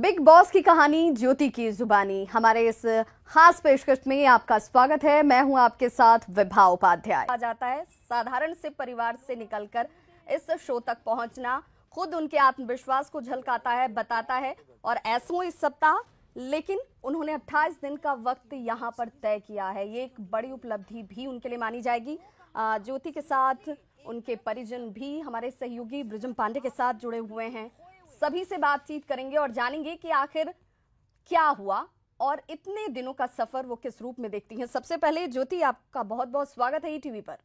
Big boss की कहानी ज्योति की जुबानी हमारे इस खास पेशकश में आपका स्वागत है। मैं हूं आपके साथ विभा उपाध्याय। आ जाता है साधारण से परिवार से निकलकर इस शो तक पहुंचना खुद उनके आत्मविश्वास को झलकाता है, बताता है। और ऐसों इस सप्ताह लेकिन उन्होंने 28 दिन का वक्त यहां पर तय किया है। ये एक बड़ी उपलब्धि भी उनके लिए मानी जाएगी। ज्योति के साथ उनके परिजन भी हमारे सहयोगी बृजम पांडे के साथ जुड़े हुए हैं। सभी से बातचीत करेंगे और जानेंगे कि आखिर क्या हुआ और इतने दिनों का सफर वो किस रूप में देखती हैं। सबसे पहले ज्योति, आपका बहुत बहुत स्वागत है ईटीवी पर।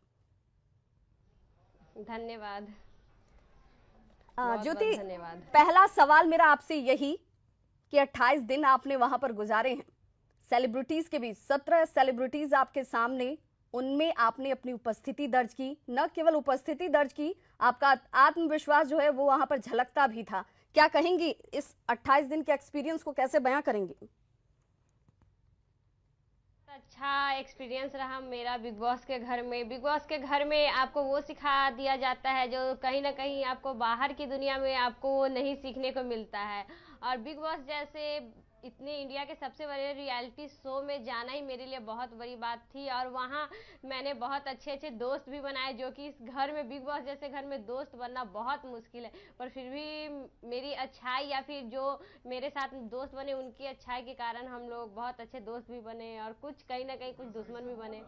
धन्यवाद ज्योति, धन्यवाद। पहला सवाल मेरा आपसे यही कि 28 दिन आपने वहां पर गुजारे हैं सेलिब्रिटीज के बीच, 17 सेलिब्रिटीज आपके सामने, उनमें आपने अपनी उपस्थिति दर्ज की। न केवल उपस्थिति दर्ज की, आपका आत्मविश्वास जो है वो वहां पर झलकता भी था। क्या कहेंगी, इस 28 दिन के एक्सपीरियंस को कैसे बयां करेंगी? अच्छा एक्सपीरियंस रहा मेरा बिग बॉस के घर में। बिग बॉस के घर में आपको वो सिखा दिया जाता है जो कहीं ना कहीं आपको बाहर की दुनिया में आपको वो नहीं सीखने को मिलता है। और बिग बॉस जैसे इतने इंडिया के सबसे बड़े रियलिटी शो में जाना ही मेरे लिए बहुत बड़ी बात थी। और वहाँ मैंने बहुत अच्छे अच्छे दोस्त भी बनाए, जो कि इस घर में, बिग बॉस जैसे घर में दोस्त बनना बहुत मुश्किल है। पर फिर भी मेरी अच्छाई या फिर जो मेरे साथ दोस्त बने उनकी अच्छाई के कारण हम लोग बहुत अच्छे दोस्त भी बने और कुछ कहीं ना कहीं कुछ दुश्मन भी बने।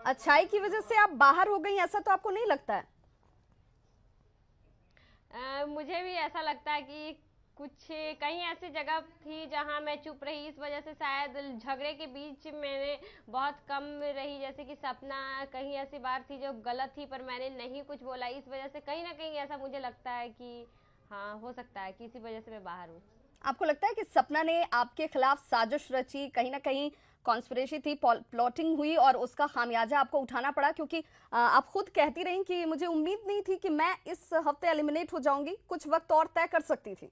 अच्छाई की वजह से आप बाहर हो गई, ऐसा तो आपको नहीं लगता है? मुझे भी ऐसा लगता है कि कुछ कहीं ऐसी जगह थी जहां मैं चुप रही, इस वजह से शायद झगड़े के बीच मैंने बहुत कम रही। जैसे कि सपना कहीं ऐसी बात थी जो गलत थी पर मैंने नहीं कुछ बोला, इस वजह से कहीं ना कहीं ऐसा मुझे लगता है कि हाँ हो सकता है कि इसी वजह से मैं बाहर हूँ। आपको लगता है कि सपना ने आपके खिलाफ साजिश रची, कहीं ना कहीं कॉन्स्पिरेसी थी, प्लॉटिंग हुई और उसका खामियाजा आपको उठाना पड़ा? क्योंकि आप खुद कहती रही कि मुझे उम्मीद नहीं थी कि मैं इस हफ्ते एलिमिनेट हो जाऊंगी, कुछ वक्त और तय कर सकती थी।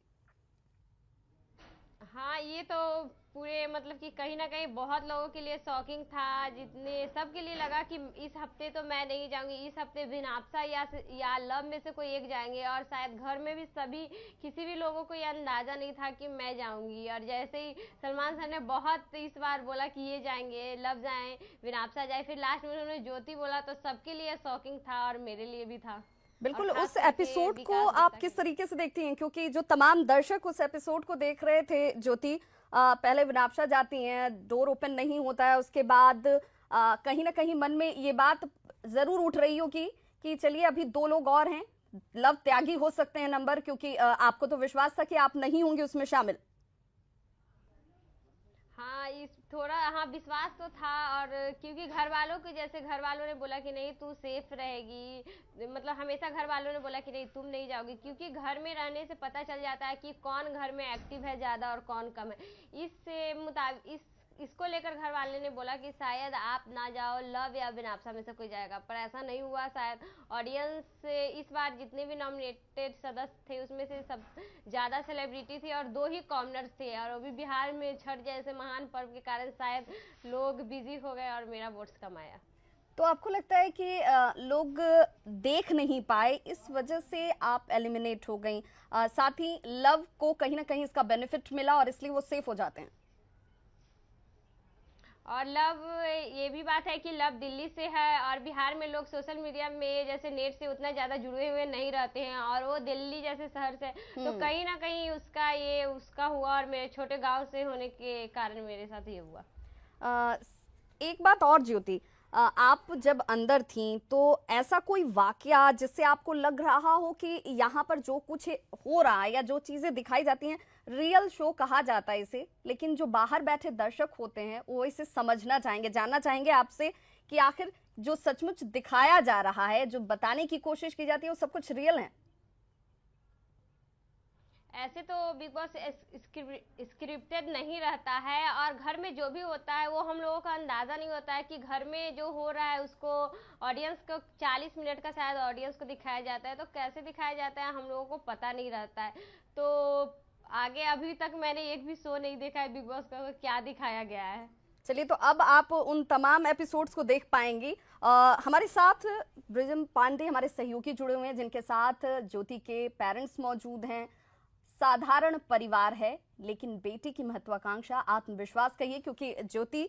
हाँ, ये तो पूरे मतलब कि कहीं ना कहीं बहुत लोगों के लिए शॉकिंग था। जितने सबके लिए लगा कि इस हफ्ते तो मैं नहीं जाऊंगी, इस हफ्ते विनापसा या लव में से कोई एक जाएंगे। और शायद घर में भी सभी किसी भी लोगों को ये अंदाजा नहीं था कि मैं जाऊंगी। और जैसे ही सलमान सर ने बहुत इस बार बोला कि ये जाएंगे, लव जाए, विनापसा जाए, फिर लास्ट में उन्होंने ज्योति बोला, तो सबके लिए शॉकिंग था और मेरे लिए भी था। बिल्कुल। उस एपिसोड को आप किस तरीके से देखती हैं? क्योंकि जो तमाम दर्शक उस एपिसोड को देख रहे थे ज्योति, पहले विनापशा जाती हैं, डोर ओपन नहीं होता है, उसके बाद कहीं ना कहीं मन में ये बात जरूर उठ रही होगी कि चलिए अभी 2 लोग और हैं, लव त्यागी हो सकते हैं नंबर, क्योंकि आपको तो विश्वास था कि आप नहीं होंगे उसमें शामिल। हाँ, इस थोड़ा हाँ विश्वास तो था। और क्योंकि घर वालों के जैसे घर वालों ने बोला कि नहीं तू सेफ रहेगी, मतलब हमेशा घर वालों ने बोला कि नहीं तुम नहीं जाओगी, क्योंकि घर में रहने से पता चल जाता है कि कौन घर में एक्टिव है ज़्यादा और कौन कम है। इससे मुताबिक इसको लेकर घर वाले ने बोला कि शायद आप ना जाओ, लव या विनापसा में से कोई जाएगा। पर ऐसा नहीं हुआ। शायद ऑडियंस इस बार जितने भी नॉमिनेटेड सदस्य थे उसमें से सब ज़्यादा सेलिब्रिटी थे और 2 ही कॉमनर्स थे। और वो भी बिहार में छठ जैसे महान पर्व के कारण शायद लोग बिजी हो गए और मेरा वोट्स कम आया। तो आपको लगता है कि लोग देख नहीं पाए, इस वजह से आप एलिमिनेट हो गई? साथ ही लव को कहीं ना कहीं इसका बेनिफिट मिला और इसलिए वो सेफ हो जाते हैं। और लव, ये भी बात है कि लव दिल्ली से है और बिहार में लोग सोशल मीडिया में जैसे नेट से उतना ज़्यादा जुड़े हुए नहीं रहते हैं और वो दिल्ली जैसे शहर से, तो कहीं ना कहीं उसका हुआ। और मेरे छोटे गांव से होने के कारण मेरे साथ ये हुआ। एक बात और ज्योति, आप जब अंदर थीं तो ऐसा कोई वाकया जिससे आपको लग रहा हो कि यहाँ पर जो कुछ हो रहा है या जो चीजें दिखाई जाती हैं, रियल शो कहा जाता है इसे, लेकिन जो बाहर बैठे दर्शक होते हैं वो इसे समझना चाहेंगे, जानना चाहेंगे आपसे कि आखिर जो सचमुच दिखाया जा रहा है, जो बताने की कोशिश की जाती है, वो सब कुछ रियल है? ऐसे तो बिग बॉस स्क्रिप्टेड नहीं रहता है और घर में जो भी होता है वो हम लोगों का अंदाज़ा नहीं होता है कि घर में जो हो रहा है उसको ऑडियंस को 40 मिनट का शायद ऑडियंस को दिखाया जाता है, तो कैसे दिखाया जाता है हम लोगों को पता नहीं रहता है। तो आगे अभी तक मैंने एक भी शो नहीं देखा है बिग बॉस का, क्या दिखाया गया है। चलिए, तो अब आप उन तमाम एपिसोड्स को देख पाएंगी। हमारे साथ बृजम पांडे हमारे सहयोगी जुड़े हुए हैं, जिनके साथ ज्योति के पेरेंट्स मौजूद हैं, साधारण परिवार है, लेकिन बेटी की महत्वाकांक्षा, आत्मविश्वास कहिए, क्योंकि ज्योति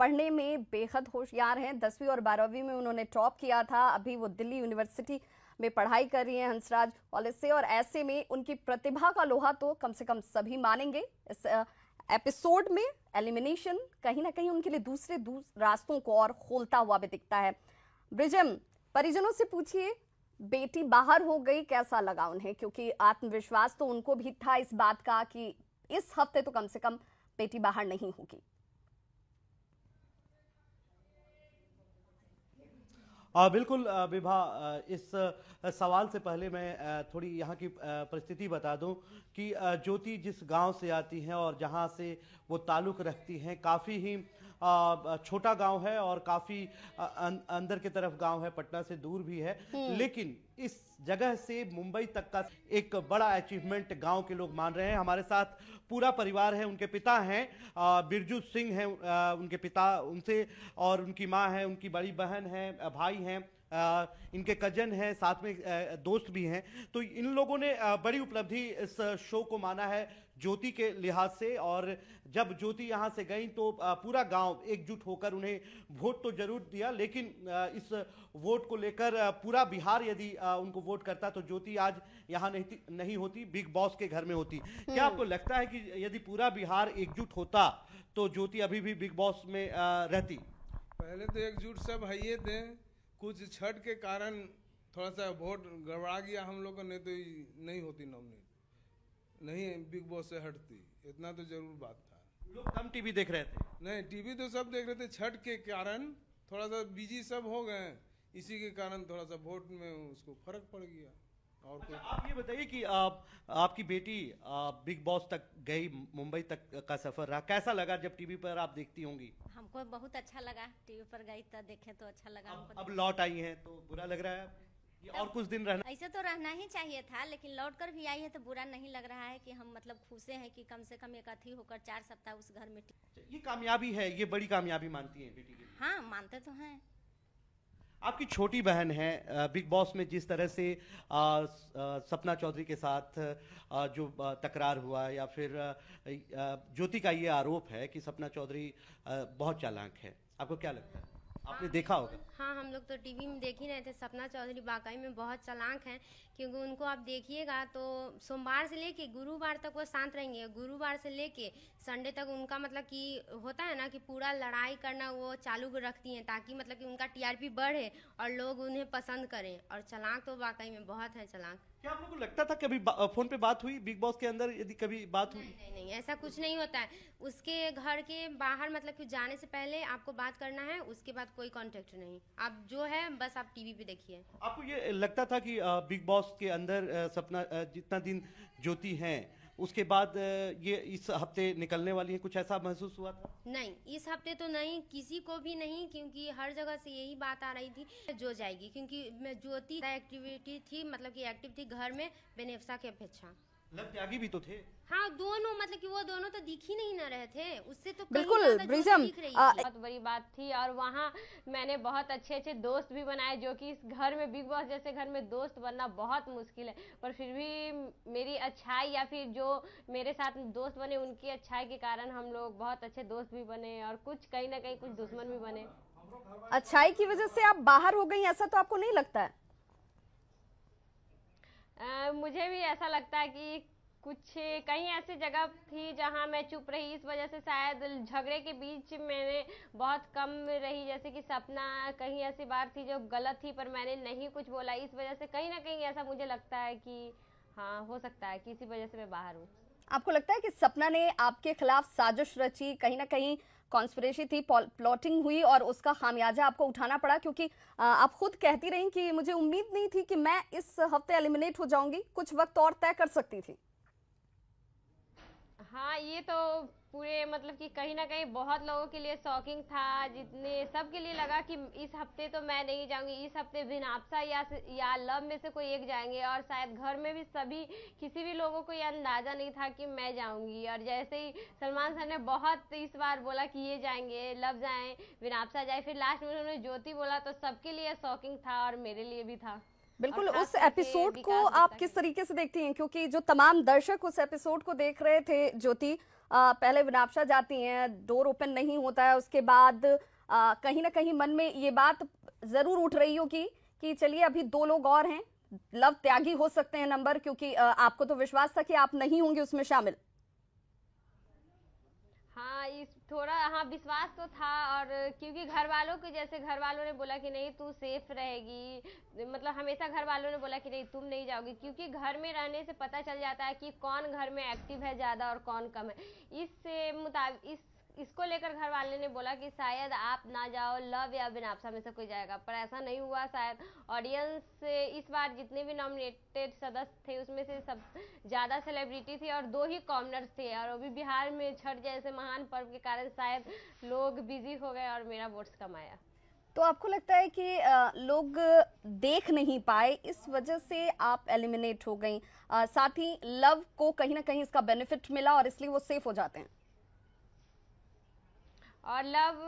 पढ़ने में बेहद होशियार हैं। 10वीं और 12वीं में उन्होंने टॉप किया था। अभी वो दिल्ली यूनिवर्सिटी में पढ़ाई कर रही हैं हंसराज कॉलेज से, और ऐसे में उनकी प्रतिभा का लोहा तो कम से कम सभी मानेंगे। इस एपिसोड में एलिमिनेशन कहीं ना कहीं उनके लिए दूसरे रास्तों को और खोलता हुआ भी दिखता है। ब्रिजम, परिजनों से पूछिए, बेटी बाहर हो गई, कैसा लगा उन्हें? क्योंकि आत्मविश्वास तो उनको भी था इस बात का कि इस हफ्ते तो कम से कम बेटी बाहर नहीं होगी। बिल्कुल विभा, इस सवाल से पहले मैं थोड़ी यहाँ की परिस्थिति बता दूं कि ज्योति जिस गांव से आती हैं और जहां से वो ताल्लुक़ रखती हैं, काफ़ी ही छोटा गांव है और काफ़ी अंदर की तरफ गांव है, पटना से दूर भी है। लेकिन इस जगह से मुंबई तक का एक बड़ा अचीवमेंट गांव के लोग मान रहे हैं। हमारे साथ पूरा परिवार है। उनके पिता हैं बिरजू सिंह हैं, उनके पिता, उनसे, और उनकी माँ है, उनकी बड़ी बहन है, भाई हैं, इनके कजन हैं, साथ में दोस्त भी हैं। तो इन लोगों ने बड़ी उपलब्धि इस शो को माना है ज्योति के लिहाज से। और जब ज्योति यहाँ से गई तो पूरा गांव एकजुट होकर उन्हें वोट तो जरूर दिया, लेकिन इस वोट को लेकर पूरा बिहार यदि उनको वोट करता तो ज्योति आज यहाँ नहीं होती, बिग बॉस के घर में होती। क्या आपको लगता है कि यदि पूरा बिहार एकजुट होता तो ज्योति अभी भी बिग बॉस में रहती? पहले तो एकजुट सब है ये थे, कुछ छठ के कारण थोड़ा सा वोट गड़बड़ा गया हम लोग का, नहीं तो नहीं होती नॉमिनेट, नहीं बिग बॉस से हटती, इतना तो जरूर बात था। लोग कम टीवी देख रहे थे? नहीं, टीवी तो सब देख रहे थे, छठ के कारण थोड़ा सा बिजी सब हो गए, इसी के कारण थोड़ा सा वोट में उसको फर्क पड़ गया। और अच्छा, आप ये बताइए कि आपकी बेटी बिग बॉस तक गई, मुंबई तक का सफर रहा, कैसा लगा जब टीवी पर आप देखती होंगी? हमको बहुत अच्छा लगा, टीवी पर गई तो देखे तो अच्छा लगा हमको। अब लौट आई हैं तो बुरा लग रहा है कि और कुछ दिन रहना? ऐसे तो रहना ही चाहिए था, लेकिन लौट कर भी आई है तो बुरा नहीं लग रहा है कि हम मतलब खुश हैं कि कम से कम एक अथी होकर 4 सप्ताह उस घर में। ये कामयाबी है, ये बड़ी कामयाबी मानती है बेटी की? हाँ, मानते तो हैं। आपकी छोटी बहन है, बिग बॉस में जिस तरह से सपना चौधरी के साथ जो तकरार हुआ, या फिर ज्योति का ये आरोप है कि सपना चौधरी बहुत चालाक है, आपको क्या लगता है? आपने देखा होगा। हाँ, हम लोग तो टीवी में देख ही रहे थे, सपना चौधरी वाकई में बहुत चालाक हैं, क्योंकि उनको आप देखिएगा तो सोमवार से लेके गुरुवार तक वो शांत रहेंगे, गुरुवार से लेके संडे तक उनका मतलब कि होता है ना कि पूरा लड़ाई करना वो चालू रखती हैं, ताकि मतलब कि उनका टीआरपी बढ़े और लोग उन्हें पसंद करें। और चालाक तो वाकई में बहुत है चालाक। क्या आप लोगों को लगता था कभी फोन पे बात हुई बिग बॉस के अंदर, यदि कभी बात हुई? नहीं, नहीं, ऐसा कुछ नहीं होता है। उसके घर के बाहर मतलब कि जाने से pहले आपको बात करना है, उसके बाद कोई कांटेक्ट नहीं। आप जो है बस आप टीवी पे देखिए। आपको ये लगता था कि बिग बॉस के अंदर सपना जितना दिन ज्योति हैं उसके बाद ये इस हफ्ते निकलने वाली है, कुछ ऐसा महसूस हुआ था? नहीं, इस हफ्ते तो नहीं, किसी को भी नहीं, क्योंकि हर जगह से यही बात आ रही थी जो जाएगी, क्योंकि ज्योति एक्टिविटी थी, मतलब कि एक्टिव थी घर में बेनेफ्सा की अपेक्षा। लव त्यागी भी तो थे। हाँ, दोनों मतलब कि वो दोनों तो दिख ही नहीं ना रहे थे, उससे तो बिल्कुल ब्रिजम, बहुत बड़ी बात थी। और वहाँ मैंने बहुत अच्छे अच्छे दोस्त भी बनाए, जो कि इस घर में, बिग बॉस जैसे घर में दोस्त बनना बहुत मुश्किल है, पर फिर भी मेरी अच्छाई या फिर जो मेरे साथ दोस्त बने उनकी अच्छाई के कारण हम लोग बहुत अच्छे दोस्त भी बने, और कुछ कहीं ना कहीं कुछ दुश्मन भी बने। अच्छाई की वजह से आप बाहर हो गई, ऐसा तो आपको नहीं लगता है? मुझे भी ऐसा लगता है कि कुछ कहीं ऐसी जगह थी जहां मैं चुप रही, इस वजह से शायद झगड़े के बीच मैंने बहुत कम रही। जैसे कि सपना कहीं ऐसी बात थी जो गलत थी, पर मैंने नहीं कुछ बोला, इस वजह से कहीं ना कहीं ऐसा मुझे लगता है कि हाँ, हो सकता है कि इसी वजह से मैं बाहर हूँ। आपको लगता है कि सपना ने आपके खिलाफ साजिश रची, कहीं ना कहीं कॉन्स्पिरेसी थी, प्लॉटिंग हुई और उसका खामियाजा आपको उठाना पड़ा? क्योंकि आप खुद कहती रही कि मुझे उम्मीद नहीं थी कि मैं इस हफ्ते एलिमिनेट हो जाऊंगी, कुछ वक्त और तय कर सकती थी। हाँ, ये तो पूरे मतलब कि कहीं ना कहीं बहुत लोगों के लिए शॉकिंग था, जितने सबके लिए लगा कि इस हफ्ते तो मैं नहीं जाऊंगी, इस हफ्ते विनाप्सा या लव में से कोई एक जाएंगे, और शायद घर में भी सभी किसी भी लोगों को यह अंदाजा नहीं था कि मैं जाऊंगी। और जैसे ही सलमान सर ने बहुत इस बार बोला कि ये जाएंगे, लव जाए, विनाप्सा जाए, फिर लास्ट में उन्होंने ज्योति बोला, तो सबके लिए शॉकिंग था और मेरे लिए भी था। बिल्कुल। और खास उस करके एपिसोड को विकास आप गुप्ता किस के। तरीके से देखती हैं, क्योंकि जो तमाम दर्शक उस एपिसोड को देख रहे थे ज्योति, पहले विनापशा जाती हैं, डोर ओपन नहीं होता है, उसके बाद कहीं ना कहीं मन में ये बात जरूर उठ रही होगी कि चलिए अभी 2 लोग और हैं, लव त्यागी हो सकते हैं नंबर, क्योंकि आपको तो विश्वास था कि आप नहीं होंगे उसमें शामिल। हाँ, इस थोड़ा हाँ विश्वास तो था, और क्योंकि घर वालों के जैसे घर वालों ने बोला कि नहीं तू सेफ रहेगी, मतलब हमेशा घर वालों ने बोला कि नहीं तुम नहीं जाओगी, क्योंकि घर में रहने से पता चल जाता है कि कौन घर में एक्टिव है ज़्यादा और कौन कम है। इसको लेकर घर वाले ने बोला कि शायद आप ना जाओ, लव या बिनापशा में से कोई जाएगा, पर ऐसा नहीं हुआ। शायद ऑडियंस इस बार जितने भी नॉमिनेटेड सदस्य थे उसमें से सब ज़्यादा सेलिब्रिटी थे और 2 ही कॉमनर्स थे, और वो भी बिहार में छठ जैसे महान पर्व के कारण शायद लोग बिजी हो गए और मेरा वोट्स कम आया। तो आपको लगता है कि लोग देख नहीं पाए, इस वजह से आप एलिमिनेट हो गई, साथ ही लव को कहीं ना कहीं इसका बेनिफिट मिला और इसलिए वो सेफ हो जाते हैं? और लव,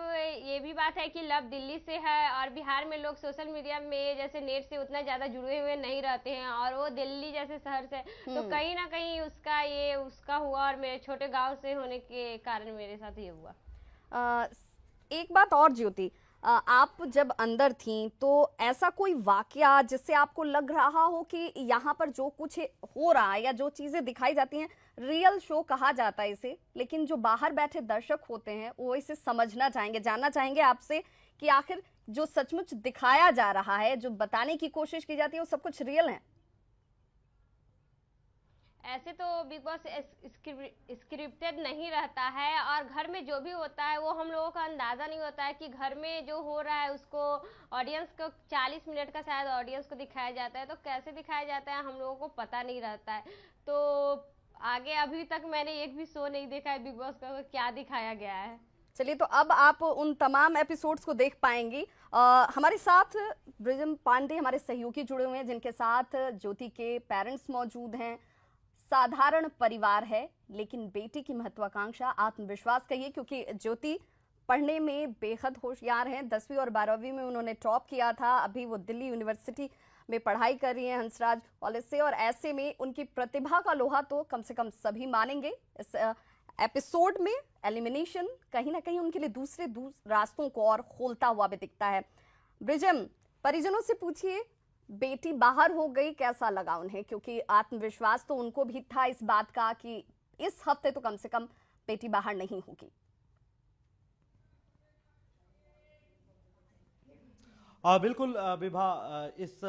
ये भी बात है कि लव दिल्ली से है और बिहार में लोग सोशल मीडिया में जैसे नेट से उतना ज़्यादा जुड़े हुए नहीं रहते हैं, और वो दिल्ली जैसे शहर से, तो कहीं ना कहीं उसका हुआ, और मेरे छोटे गांव से होने के कारण मेरे साथ ये हुआ। एक बात और ज्योति, आप जब अंदर थीं तो ऐसा कोई वाकया जिससे आपको लग रहा हो कि यहाँ पर जो कुछ हो रहा है या जो चीजें दिखाई जाती हैं, रियल शो कहा जाता है इसे, लेकिन जो बाहर बैठे दर्शक होते हैं वो इसे समझना चाहेंगे, जानना चाहेंगे आपसे कि आखिर जो सचमुच दिखाया जा रहा है, जो बताने की कोशिश की जाती है, वो सब कुछ रियल है? ऐसे तो बिग बॉस स्क्रिप्टेड नहीं रहता है, और घर में जो भी होता है वो हम लोगों का अंदाज़ा नहीं होता है कि घर में जो हो रहा है उसको ऑडियंस को 40 मिनट का शायद ऑडियंस को दिखाया जाता है, तो कैसे दिखाया जाता है हम लोगों को पता नहीं रहता है। तो आगे अभी तक मैंने एक भी शो नहीं देखा है बिग बॉस का, क्या दिखाया गया है। चलिए, तो अब आप उन तमाम एपिसोड्स को देख पाएंगी। हमारे साथ ब्रिजम पांडे हमारे सहयोगी जुड़े हुए हैं, जिनके साथ ज्योति के पेरेंट्स मौजूद हैं। साधारण परिवार है, लेकिन बेटी की महत्वाकांक्षा, आत्मविश्वास कहिए, क्योंकि ज्योति पढ़ने में बेहद होशियार हैं। 10वीं और 12वीं में उन्होंने टॉप किया था, अभी वो दिल्ली यूनिवर्सिटी में पढ़ाई कर रही हैं हंसराज कॉलेज से, और ऐसे में उनकी प्रतिभा का लोहा तो कम से कम सभी मानेंगे। इस एपिसोड में एलिमिनेशन कहीं ना कहीं उनके लिए दूसरे रास्तों को और खोलता हुआ भी दिखता है। ब्रिजम, परिजनों से पूछिए, बेटी बाहर हो गई, कैसा लगा उन्हें? क्योंकि आत्मविश्वास तो उनको भी था इस बात का कि इस हफ्ते तो कम से कम बेटी बाहर नहीं होगी। बिल्कुल विभा, इस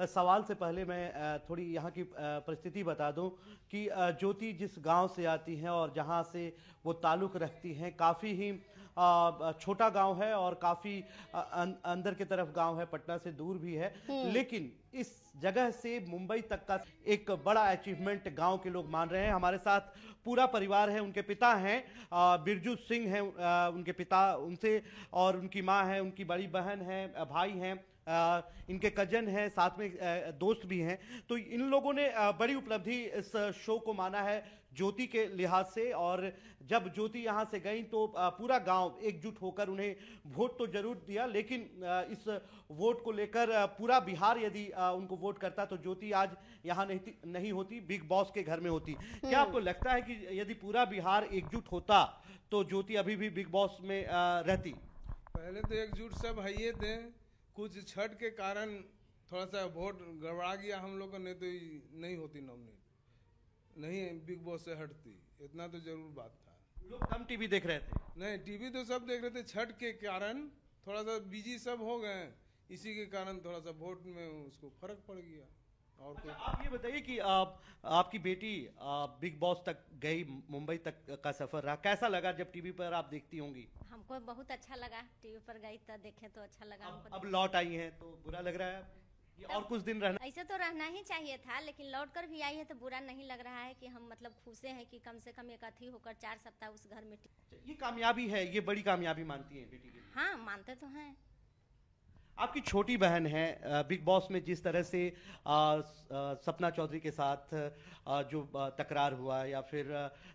सवाल से पहले मैं थोड़ी यहाँ की परिस्थिति बता दूं कि ज्योति जिस गांव से आती हैं और जहां से वो ताल्लुक़ रखती हैं, काफ़ी ही छोटा गांव है और काफ़ी अंदर की तरफ गांव है, पटना से दूर भी है, लेकिन इस जगह से मुंबई तक का एक बड़ा अचीवमेंट गांव के लोग मान रहे हैं। हमारे साथ पूरा परिवार है, उनके पिता हैं बिरजू सिंह हैं, उनके पिता, उनसे, और उनकी माँ है, उनकी बड़ी बहन है, भाई हैं, इनके कजन हैं, साथ में दोस्त भी हैं। तो इन लोगों ने बड़ी उपलब्धि इस शो को माना है ज्योति के लिहाज से, और जब ज्योति यहाँ से गई तो पूरा गांव एकजुट होकर उन्हें वोट तो जरूर दिया, लेकिन इस वोट को लेकर पूरा बिहार यदि उनको वोट करता तो ज्योति आज यहाँ नहीं होती, बिग बॉस के घर में होती। क्या आपको लगता है कि यदि पूरा बिहार एकजुट होता तो ज्योति अभी भी बिग बॉस में रहती? पहले तो एकजुट सब है ये थे, कुछ छठ के कारण थोड़ा सा वोट गड़बड़ा गया हम लोग को, नहीं तो नहीं होती नॉमिनेट, नहीं बिग बॉस से हटती, इतना तो जरूर बात था। लोग कम टीवी देख रहे थे? नहीं, टीवी तो सब देख रहे थे, छठ के कारण थोड़ा सा बिजी सब हो गए, इसी के कारण थोड़ा सा वोट में उसको फर्क पड़ गया। और अच्छा, आप ये बताइए कि आपकी बेटी बिग बॉस तक गई, मुंबई तक का सफर रहा, कैसा लगा जब टीवी पर आप देखती होंगी? हमको बहुत अच्छा लगा, टीवी पर गई तो देखे तो अच्छा लगा हमको। अब लौट आई हैं तो बुरा लग रहा है कि और कुछ दिन रहना? ऐसे तो रहना ही चाहिए था, लेकिन लौट कर भी आई है तो बुरा नहीं लग रहा है कि हम मतलब खुश हैं कि कम से कम एक अथी होकर 4 सप्ताह उस घर में। ये कामयाबी है, ये बड़ी कामयाबी मानती है बेटी के लिए? हाँ, मानते तो हैं। आपकी छोटी बहन है, बिग बॉस में जिस तरह से सपना चौधरी के साथ जो तकरार हुआ, या फिर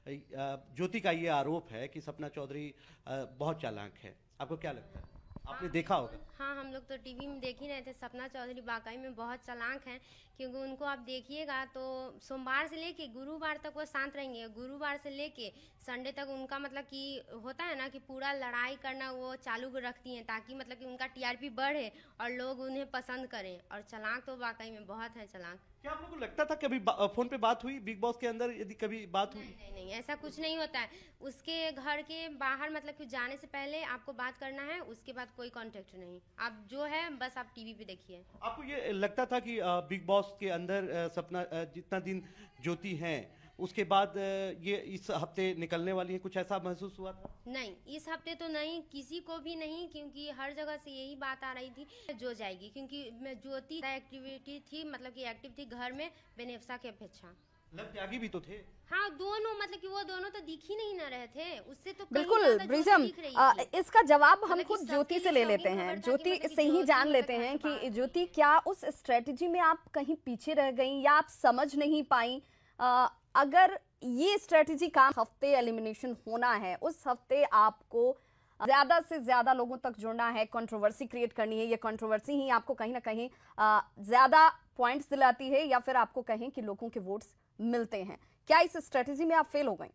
ज्योति का ये आरोप है कि सपना चौधरी बहुत चालाक है, आपको क्या लगता है? आपने देखा होगा। हाँ, हम लोग तो टीवी में देख ही रहे थे। सपना चौधरी वाकई में बहुत चालाक हैं, क्योंकि उनको आप देखिएगा तो सोमवार से लेके गुरुवार तक वो शांत रहेंगे, गुरुवार से लेके संडे तक उनका मतलब कि होता है ना कि पूरा लड़ाई करना वो चालू रखती हैं, ताकि मतलब कि उनका टीआरपी बढ़े और लोग उन्हें पसंद करें। और चालाक तो वाकई में बहुत है चालाक। क्या आप लोगों को लगता था कभी फोन पे बात हुई बिग बॉस के अंदर, यदि कभी बात हुई? नहीं नहीं, ऐसा कुछ नहीं होता है। उसके घर के बाहर मतलब कि जाने से पहले आपको बात करना है, उसके बाद कोई कांटेक्ट नहीं। आप जो है बस आप टीवी पे देखिए। आपको ये लगता था कि बिग बॉस के अंदर सपना जितना दिन ज्योति हैं उसके बाद ये इस हफ्ते निकलने वाली है, कुछ ऐसा महसूस हुआ था? नहीं, इस हफ्ते तो नहीं, किसी को भी नहीं, क्योंकि हर जगह से यही बात आ रही थी जो जाएगी, क्योंकि ज्योति एक्टिविटी थी, मतलब कि एक्टिव थी घर में बेनेफ्सा की अपेक्षा। लव त्यागी भी तो थे। हाँ, दोनों मतलब कि वो दोनों तो दिख ही नहीं ना रहे थे, उससे तो कहीं बिल्कुल ज्यादा ज्योति ब्रिजम, दिख रही थी। इसका जवाब हम मतलब कि खुद सबके ज्योति से लिए ले लेते शॉकिंग हैं। खबर था कि ज्योति मतलब कि से ही ज्योति जान मतलब लेते हैं कि हंसबा। ज्योति क्या उस स्ट्रेटजी में आप कहीं पीछे रह गई या आप समझ नहीं पाई? अगर ये स्ट्रेटजी काम हफ्ते एलिमिनेशन होना है, उस हफ्ते आपको ज्यादा से ज्यादा लोगों तक जुड़ना है, कंट्रोवर्सी क्रिएट करनी है, ये कंट्रोवर्सी ही आपको कहीं ना कहीं ज्यादा पॉइंट्स दिलाती है या फिर आपको कहें कि लोगों के वोट्स मिलते हैं, क्या इस स्ट्रेटजी में आप फेल हो गई?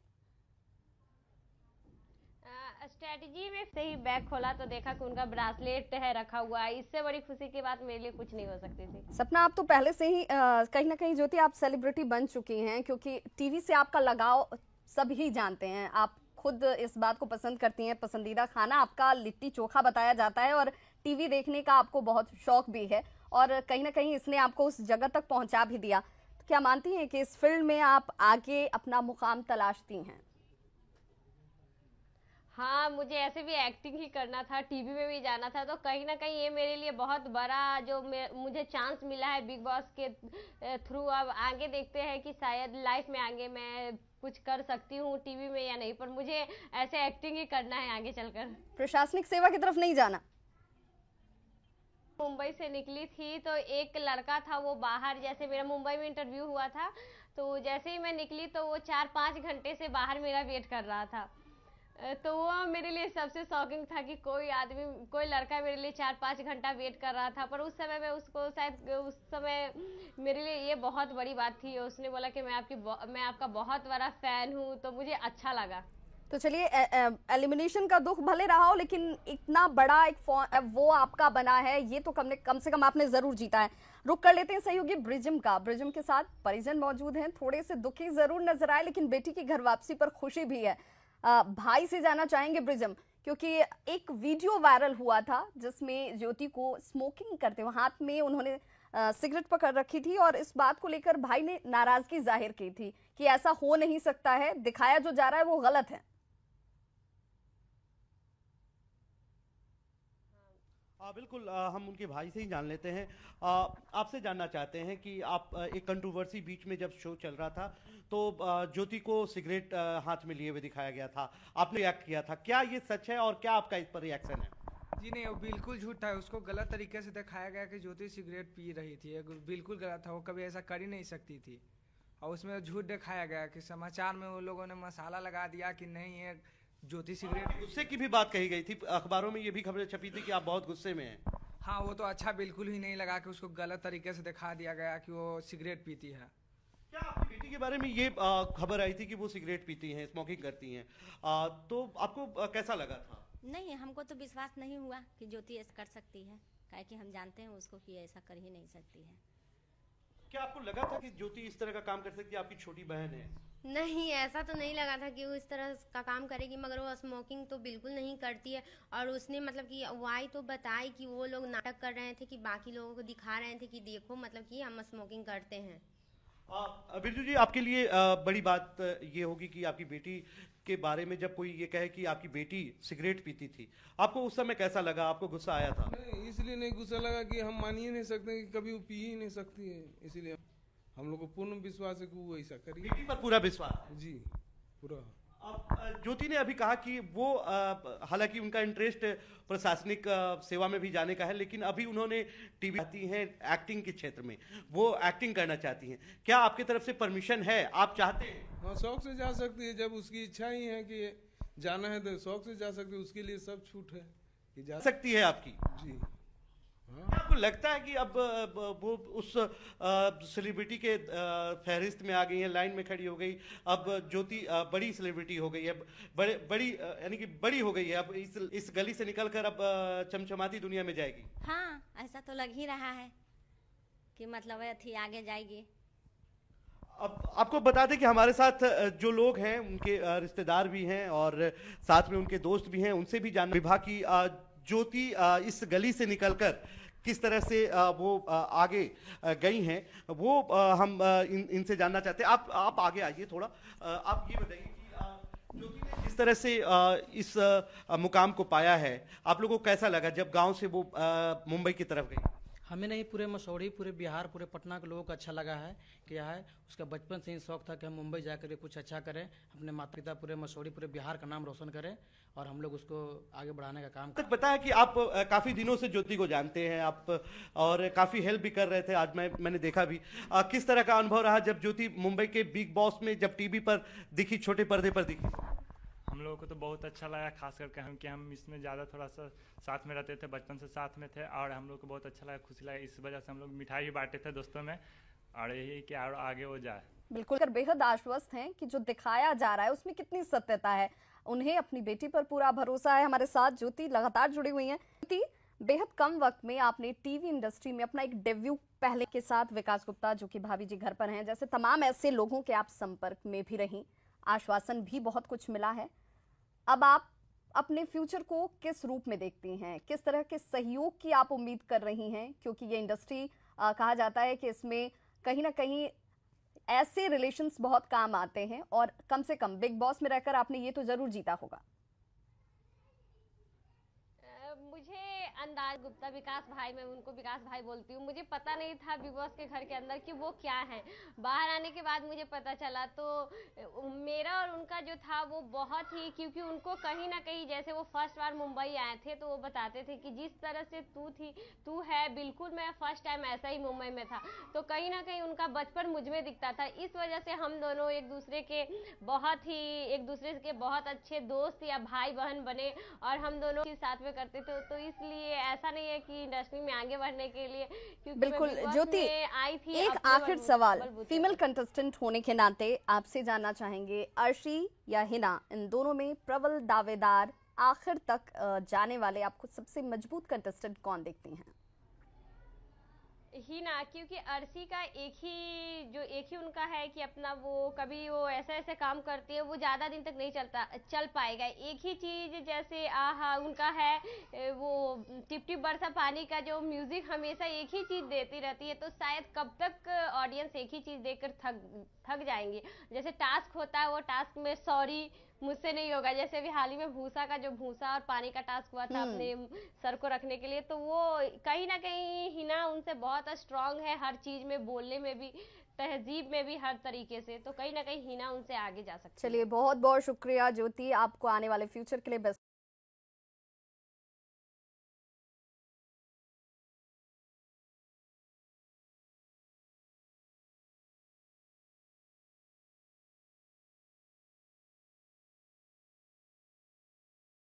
स्ट्रेटजी में से ही बैग खोला तो देखा कि उनका ब्रासलेट है रखा हुआ है। इससे बड़ी खुशी की बात मेरे लिए कुछ नहीं हो सकती थी। सपना, आप तो पहले से ही कहीं ना कहीं ज्योति आप सेलिब्रिटी बन चुकी हैं, क्योंकि टीवी से आपका लगाव सभी जानते हैं। आप खुद इस बात को पसंद करती हैं, पसंदीदा खाना आपका लिट्टी चोखा बताया जाता है और टीवी देखने का आपको बहुत शौक भी है, और कहीं ना कहीं इसने आपको उस जगह तक पहुंचा भी दिया। तो क्या मानती हैं कि इस फील्ड में आप आगे अपना मुकाम तलाशती हैं? हाँ, मुझे ऐसे भी एक्टिंग ही करना था, टीवी में भी जाना था, तो कहीं ना कहीं ये मेरे लिए बहुत बड़ा जो मुझे चांस मिला है बिग बॉस के थ्रू। अब आगे देखते हैं कि शायद लाइफ में आगे मैं कुछ कर सकती हूँ टीवी में या नहीं, पर मुझे ऐसे एक्टिंग ही करना है आगे चलकर। प्रशासनिक सेवा की तरफ नहीं जाना? मुंबई से निकली थी तो एक लड़का था, वो बाहर, जैसे मेरा मुंबई में इंटरव्यू हुआ था, तो जैसे ही मैं निकली तो वो 4-5 घंटे से बाहर मेरा वेट कर रहा था। तो वो मेरे लिए सबसे शॉकिंग था कि कोई लड़का मेरे लिए 4-5 घंटा वेट कर रहा था। पर उस समय मैं उसको शायद उस समय मेरे लिए ये बहुत बड़ी बात थी। उसने बोला कि मैं आपका बहुत बड़ा फैन हूँ, तो मुझे अच्छा लगा। तो चलिए, एलिमिनेशन का दुख भले रहा हो, लेकिन इतना बड़ा एक वो आपका बना है, ये तो कम से कम आपने जरूर जीता है। रुक कर लेते हैं सहयोगी ब्रिजम का। ब्रिजम के साथ परिजन मौजूद हैं, थोड़े से दुखी जरूर नजर आए, लेकिन बेटी की घर वापसी पर खुशी भी है। भाई से जाना चाहेंगे ब्रिजम, क्योंकि एक वीडियो वायरल हुआ था जिसमें ज्योति को स्मोकिंग करते हुए हाथ में उन्होंने सिगरेट पकड़ रखी थी, और इस बात को लेकर भाई ने नाराजगी जाहिर की थी कि ऐसा हो नहीं सकता है, दिखाया जो जा रहा है वो गलत है। बिल्कुल, हम उनके भाई से ही जान लेते हैं। आपसे जानना चाहते हैं कि आप एक कंट्रोवर्सी बीच में जब शो चल रहा था तो ज्योति को सिगरेट हाथ में लिए हुए दिखाया गया था, आपने रिएक्ट किया था, क्या ये सच है और क्या आपका इस पर रिएक्शन है? जी नहीं, वो बिल्कुल झूठा है। उसको गलत तरीके से दिखाया गया कि ज्योति सिगरेट पी रही थी, बिल्कुल गलत था। वो कभी ऐसा कर ही नहीं सकती थी, और उसमें झूठ दिखाया गया कि समाचार में वो लोगों ने मसाला लगा दिया कि नहीं है ज्योति सिगरेट। गुस्से की भी बात कही गई थी, अखबारों में ये भी खबरें छपी थी कि आप बहुत गुस्से में हैं। हाँ, वो तो अच्छा बिल्कुल ही नहीं लगा कि उसको गलत तरीके से दिखा दिया गया कि वो सिगरेट पीती है। क्या आपकी बेटी के बारे में ये खबर आई थी कि वो सिगरेट पीती हैं, स्मोकिंग करती हैं, तो आपको कैसा लगा था? नहीं, हमको तो विश्वास नहीं हुआ कि ज्योति ऐसा कर सकती है, काहे कि हम जानते हैं उसको कि ऐसा कर ही नहीं सकती है। क्या आपको लगा था कि ज्योति इस तरह का काम कर सकती है? आपकी छोटी बहन है। नहीं, ऐसा तो नहीं लगा था कि वो इस तरह का काम करेगी, मगर वो स्मोकिंग तो बिल्कुल नहीं करती है। और उसने मतलब कि वाई तो बताई कि वो लोग नाटक कर रहे थे, कि बाकी लोगों को दिखा रहे थे कि देखो मतलब कि हम स्मोकिंग करते हैं। बिरजू जी, आपके लिए बड़ी बात ये होगी कि आपकी बेटी के बारे में जब कोई ये कहे कि आपकी बेटी सिगरेट पीती थी, आपको उस समय कैसा लगा? आपको गुस्सा आया था? नहीं, इसलिए नहीं गुस्सा लगा कि हम मान ही नहीं सकते कि कभी वो पी ही नहीं सकती है, इसीलिए हम लोग को पूर्ण विश्वास है कि वो ऐसा करेगी। बेटी पर पूरा विश्वास है जी, पूरा। ज्योति ने अभी कहा कि वो हालांकि उनका इंटरेस्ट प्रशासनिक सेवा में भी जाने का है, लेकिन अभी उन्होंने टीवी आती हैं एक्टिंग के क्षेत्र में, वो एक्टिंग करना चाहती हैं। क्या आपकी तरफ से परमिशन है? आप चाहते हैं? हाँ, शौक से जा सकती है, जब उसकी इच्छा ही है कि जाना है तो शौक से जा सकती है, उसके लिए सब छूट है। कि जा सकती है आपकी। जी हाँ। आपको लगता है कि अब वो उस सेलिब्रिटी के फहरिस्त में आ गई है, लाइन में खड़ी हो गई, अब ज्योति बड़ी सेलिब्रिटी हो गई है, बड़ी यानी कि बड़ी हो गई है, अब इस गली से निकलकर अब चमचमाती दुनिया में जाएगी? हाँ, ऐसा तो लग ही रहा है कि मतलब थी आगे जाएगी। अब आपको बता दें कि हमारे साथ जो लोग हैं उनके रिश्तेदार भी हैं और साथ में उनके दोस्त भी हैं, उनसे भी जान विभा की ज्योति इस गली से निकलकर किस तरह से वो आगे गई हैं, वो हम इनसे जानना चाहते हैं। आप आगे आइए थोड़ा। आप ये बताइए कि ज्योति ने जिस तरह से इस मुकाम को पाया है, आप लोगों को कैसा लगा जब गांव से वो मुंबई की तरफ गई? हमें नहीं, पूरे मसौड़ी, पूरे बिहार, पूरे पटना के लोगों को अच्छा लगा है कि यह है उसका बचपन से ही शौक था कि हम मुंबई जाकर कुछ अच्छा करें, अपने माता पिता, पूरे मसौड़ी, पूरे बिहार का नाम रोशन करें और हम लोग उसको आगे बढ़ाने का काम तक पता है कि आप काफी दिनों से ज्योति को जानते हैं आप, और काफी हेल्प भी कर रहे थे। आज मैंने देखा भी किस तरह का अनुभव रहा जब ज्योति मुंबई के बिग बॉस में जब टीवी पर दिखी, छोटे पर्दे पर दिखी? हम लोगों को तो बहुत अच्छा लगा, खास करके हम इसमें ज़्यादा थोड़ा सा साथ में रहते थे, बचपन से साथ में थे और हम लोग को बहुत अच्छा लगा, खुशी लगा। इस वजह से हम लोग मिठाई भी बांटे थे दोस्तों में और यही कि और आगे वो जाए। बिल्कुल कर बेहद आश्वस्त हैं कि जो दिखाया जा रहा है उसमें कितनी सत्यता है। उन्हें अपनी बेटी पर पूरा भरोसा है। हमारे साथ ज्योति लगातार जुड़ी हुई हैं। ज्योति, बेहद कम वक्त में आपने टीवी इंडस्ट्री में अपना एक डेब्यू पहले के साथ विकास गुप्ता जो कि भाभी जी घर पर हैं, जैसे तमाम ऐसे लोगों के आप संपर्क में भी रहीं, आश्वासन भी बहुत कुछ मिला है। अब आप अपने फ्यूचर को किस रूप में देखती हैं? किस तरह के सहयोग की आप उम्मीद कर रही हैं? क्योंकि ये इंडस्ट्री कहा जाता है कि इसमें कहीं ना कहीं ऐसे रिलेशंस बहुत काम आते हैं और कम से कम बिग बॉस में रहकर आपने ये तो जरूर जीता होगा। मुझे अंदाज गुप्ता, विकास भाई, मैं उनको विकास भाई बोलती हूँ, मुझे पता नहीं था बिग बॉस के घर के अंदर कि वो क्या है। बाहर आने के बाद मुझे पता चला तो मेरा और उनका जो था वो बहुत ही, क्योंकि उनको कहीं ना कहीं जैसे वो फर्स्ट बार मुंबई आए थे तो वो बताते थे कि जिस तरह से तू है बिल्कुल मैं फर्स्ट टाइम ऐसा ही मुंबई में था, तो कहीं ना कहीं उनका बचपन मुझ में दिखता था। इस वजह से हम दोनों एक दूसरे के बहुत अच्छे दोस्त या भाई बहन बने और हम दोनों साथ में करते थे। तो इसलिए ऐसा नहीं है कि इंडस्ट्री में आगे बढ़ने के लिए, क्योंकि बिल्कुल ज्योति, आई थी। एक आखिर सवाल फीमेल कंटेस्टेंट होने के नाते आपसे जानना चाहेंगे, अर्शी या हिना, इन दोनों में प्रबल दावेदार आखिर तक जाने वाले आपको सबसे मजबूत कंटेस्टेंट कौन देखती हैं? ही ना, क्योंकि अर्शी का एक ही उनका है कि अपना वो कभी वो ऐसे काम करती है, वो ज़्यादा दिन तक नहीं चल पाएगा। एक ही चीज़ जैसे उनका है वो टिप टिप बरसा पानी का जो म्यूज़िक हमेशा एक ही चीज़ देती रहती है, तो शायद कब तक ऑडियंस एक ही चीज़ देखकर थक जाएंगे। जैसे टास्क होता है, वो टास्क में सॉरी मुझसे नहीं होगा, जैसे अभी हाल ही में भूसा और पानी का टास्क हुआ था अपने सर को रखने के लिए, तो वो कहीं ना कहीं हिना उनसे बहुत स्ट्रांग है, हर चीज में, बोलने में भी, तहजीब में भी, हर तरीके से। तो कहीं ना कहीं हिना उनसे आगे जा सकती है। चलिए, बहुत बहुत शुक्रिया ज्योति, आपको आने वाले फ्यूचर के लिए बेस्ट